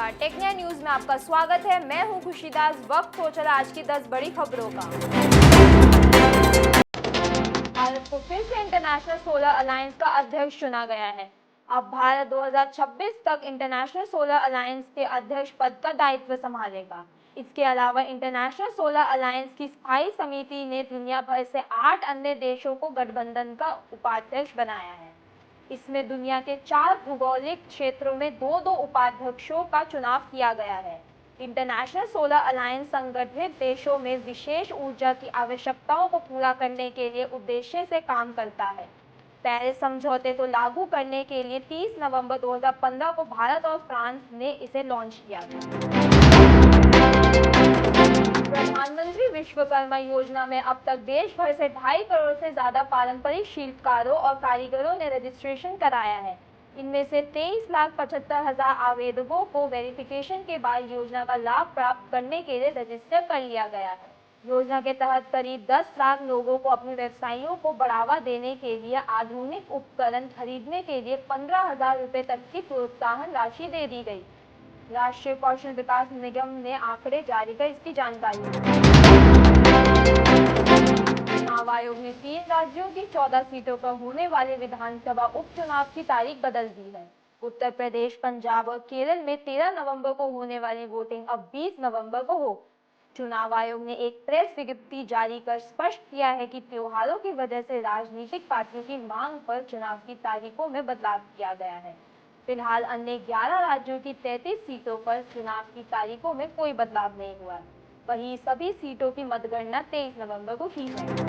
नमस्कार, टेक्निया न्यूज में आपका स्वागत है। मैं हूं खुशीदास। वक्त हो चला आज की 10 बड़ी खबरों का। भारत को फिर से इंटरनेशनल सोलर अलायंस का अध्यक्ष चुना गया है। अब भारत 2026 तक इंटरनेशनल सोलर अलायंस के अध्यक्ष पद का दायित्व संभालेगा। इसके अलावा इंटरनेशनल सोलर अलायंस की स्थायी समिति ने दुनिया भर से 8 अन्य देशों को गठबंधन का उपाध्यक्ष बनाया है। इसमें दुनिया के 4 भौगोलिक क्षेत्रों में दो उपाध्यक्षों का चुनाव किया गया है। इंटरनेशनल सोलर अलायंस संगठित देशों में विशेष ऊर्जा की आवश्यकताओं को पूरा करने के लिए उद्देश्य से काम करता है। पेरिस समझौते को लागू करने के लिए 30 नवंबर 2015 को भारत और फ्रांस ने इसे लॉन्च किया था। प्रधानमंत्री विश्वकर्मा योजना में अब तक देश भर से 2.5 करोड़ से ज्यादा पारंपरिक शिल्पकारों और कारीगरों ने रजिस्ट्रेशन कराया है। इनमें से 23,75,000 आवेदकों को वेरिफिकेशन के बाद योजना का लाभ प्राप्त करने के लिए रजिस्टर कर लिया गया है। योजना के तहत करीब 10 लाख लोगों को अपने व्यवसायों को बढ़ावा देने के लिए आधुनिक उपकरण खरीदने के लिए 15,000 रुपये तक की प्रोत्साहन राशि दे दी गई। राष्ट्रीय कौशल विकास निगम ने आंकड़े जारी कर इसकी जानकारी दी। चुनाव आयोग ने 3 राज्यों की 14 सीटों पर होने वाले विधानसभा उपचुनाव की तारीख बदल दी है। उत्तर प्रदेश, पंजाब और केरल में 13 नवंबर को होने वाली वोटिंग अब 20 नवंबर को हो। चुनाव आयोग ने एक प्रेस विज्ञप्ति जारी कर स्पष्ट किया है कि त्योहारों की वजह से राजनीतिक पार्टियों की मांग पर चुनाव की तारीखों में बदलाव किया गया है। फिलहाल अन्य 11 राज्यों की 33 सीटों पर चुनाव की तारीखों में कोई बदलाव नहीं हुआ। वहीं सभी सीटों की मतगणना 23 नवंबर को की जाएगी।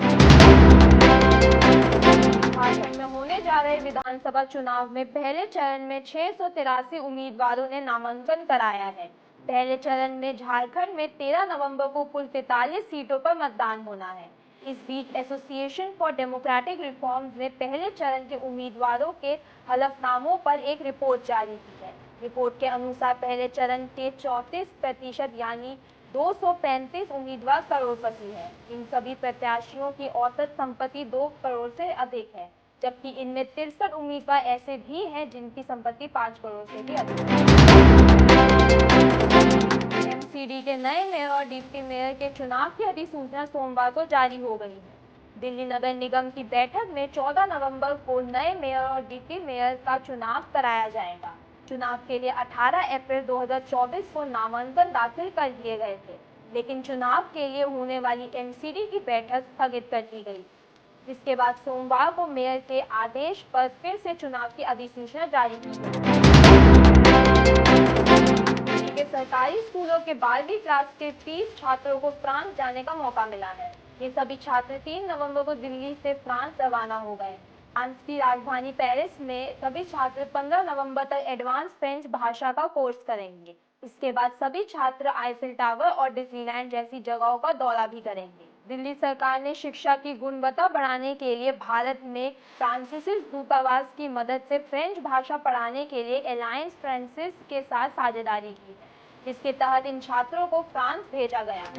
झारखंड में होने जा रहे विधानसभा चुनाव में पहले चरण में 683 उम्मीदवारों ने नामांकन कराया है। पहले चरण में झारखंड में 13 नवंबर को कुल 43 सीटों पर मतदान होना है। इस बीच एसोसिएशन फॉर डेमोक्रेटिक रिफॉर्म्स ने पहले चरण के उम्मीदवारों के हलफनामों पर एक रिपोर्ट जारी की है। रिपोर्ट के अनुसार पहले चरण के 34% यानी 235 उम्मीदवार करोड़पति हैं। इन सभी प्रत्याशियों की औसत संपत्ति 2 करोड़ से अधिक है, जबकि इनमें 63 उम्मीदवार ऐसे भी हैं जिनकी संपत्ति 5 करोड़ से भी अधिक है। एमसीडी के नए मेयर और डिप्टी मेयर के चुनाव की अधिसूचना सोमवार को जारी हो गई है। दिल्ली नगर निगम की बैठक में 14 नवंबर को नए मेयर और डिप्टी मेयर का चुनाव कराया जाएगा। चुनाव के लिए 18 अप्रैल 2024 को नामांकन दाखिल कर दिए गए थे, लेकिन चुनाव के लिए होने वाली एमसीडी की बैठक स्थगित कर दी गई। जिसके बाद सोमवार को मेयर के आदेश पर फिर से चुनाव की अधिसूचना जारी की गई। के सरकारी स्कूलों के 12वीं क्लास के 30 छात्रों को फ्रांस जाने का मौका मिला है। ये सभी छात्र 3 नवंबर को दिल्ली से फ्रांस रवाना हो गए। फ्रांस की राजधानी पेरिस में सभी छात्र 15 नवंबर तक एडवांस फ्रेंच भाषा का कोर्स करेंगे। इसके बाद सभी छात्र आईफिल टावर और डिज्नीलैंड जैसी जगहों का दौरा भी करेंगे। दिल्ली सरकार ने शिक्षा की गुणवत्ता बढ़ाने के लिए भारत में फ्रांसीसी दूतावास की मदद से फ्रेंच भाषा पढ़ाने के लिए अलायंस फ्रांसिस के साथ साझेदारी की है, जिसके तहत इन छात्रों को फ्रांस भेजा गया है।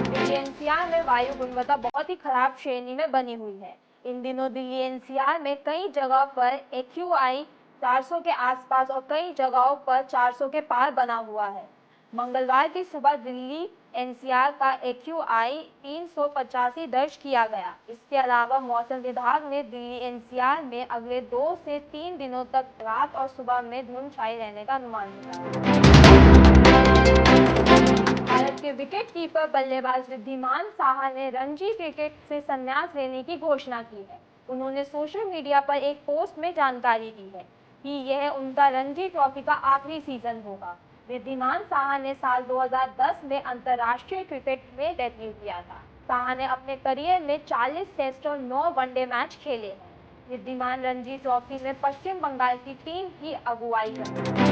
दिल्ली एनसीआर में वायु गुणवत्ता बहुत ही खराब श्रेणी में बनी हुई है। इन दिनों दिल्ली एनसीआर में कई जगह पर AQI 400 के आसपास और कई जगहों पर 400 के पार बना हुआ है। मंगलवार की सुबह दिल्ली एनसीआर का AQI 385 दर्ज किया गया। इसके अलावा मौसम विभाग ने दिल्ली एनसीआर में अगले 2 से 3 दिनों तक रात और सुबह में धुंध छाई रहने का अनुमान लगाया। भारत के विकेट कीपर बल्लेबाज रिद्धिमान साहा ने रणजी क्रिकेट से संन्यास लेने की घोषणा की है। उन्होंने सोशल मीडिया पर एक पोस्ट में जानकारी दी है कि यह उनका रणजी ट्रॉफी का आखिरी सीजन होगा। रिद्धिमान साहा ने साल 2010 में अंतर्राष्ट्रीय क्रिकेट में डेब्यू किया था। साहा ने अपने करियर में 40 टेस्ट और 9 वनडे मैच खेले हैं। रिद्धिमान रणजी ट्रॉफी में पश्चिम बंगाल की टीम की अगुवाई करते हैं।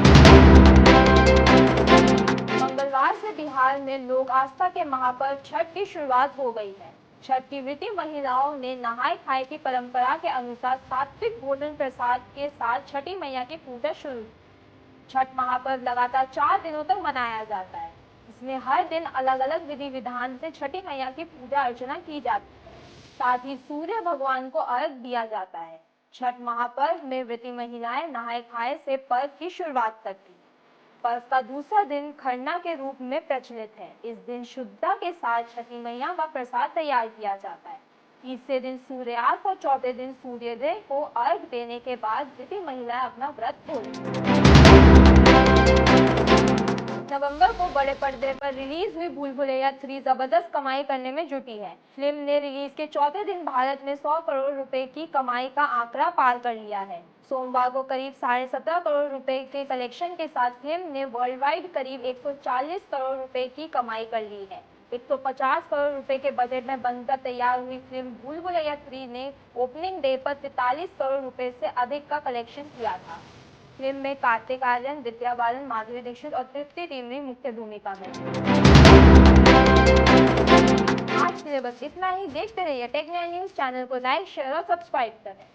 मंगलवार से बिहार में लोक आस्था के महापर्व छठ की शुरुआत हो गई है। छठ की व्रती महिलाओं ने नहाय खाए की परंपरा के अनुसार सात्विक भोजन प्रसाद के साथ छठी मैया की पूजा शुरू। छठ महापर्व लगातार 4 दिनों तक मनाया जाता है। इसमें हर दिन अलग अलग विधि विधान से छठी मैया की पूजा अर्चना की जाती है। साथ ही सूर्य भगवान को अर्घ दिया जाता है। छठ महापर्व में व्रती महिलाएं नहाए खाए से पर्व की शुरुआत करती हैं। पर्व का दूसरा दिन खरना के रूप में प्रचलित है। इस दिन शुद्धता के साथ छठी मैया का प्रसाद तैयार किया जाता है। तीसरे दिन सूर्यास्त और चौथे दिन सूर्योदय को अर्घ देने के बाद व्रती महिलाएं अपना व्रत खोलती हैं। नवंबर को बड़े पर्दे पर रिलीज हुई भूल भुलैया 3 जबरदस्त कमाई करने में जुटी है। फिल्म ने रिलीज के चौथे दिन भारत में 100 करोड़ रुपए की कमाई का आंकड़ा पार कर लिया है। सोमवार को करीब 17.5 करोड़ रुपए के कलेक्शन के साथ फिल्म ने वर्ल्ड वाइड करीब 140 करोड़ रुपए की कमाई कर ली है। 150 करोड़ रुपए के बजट में बनकर तैयार हुई फिल्म भूल भुलैया 3 ने ओपनिंग डे पर 43 करोड़ रुपए से अधिक का कलेक्शन किया था। फिल्म में कार्तिक आर्यन, विद्या बालन, माधुरी दीक्षित और तृप्ति डिमरी मुख्य भूमिका में। आज के लिए बस इतना ही। देखते रहिए टेक9 न्यूज चैनल को लाइक, शेयर और सब्सक्राइब करें।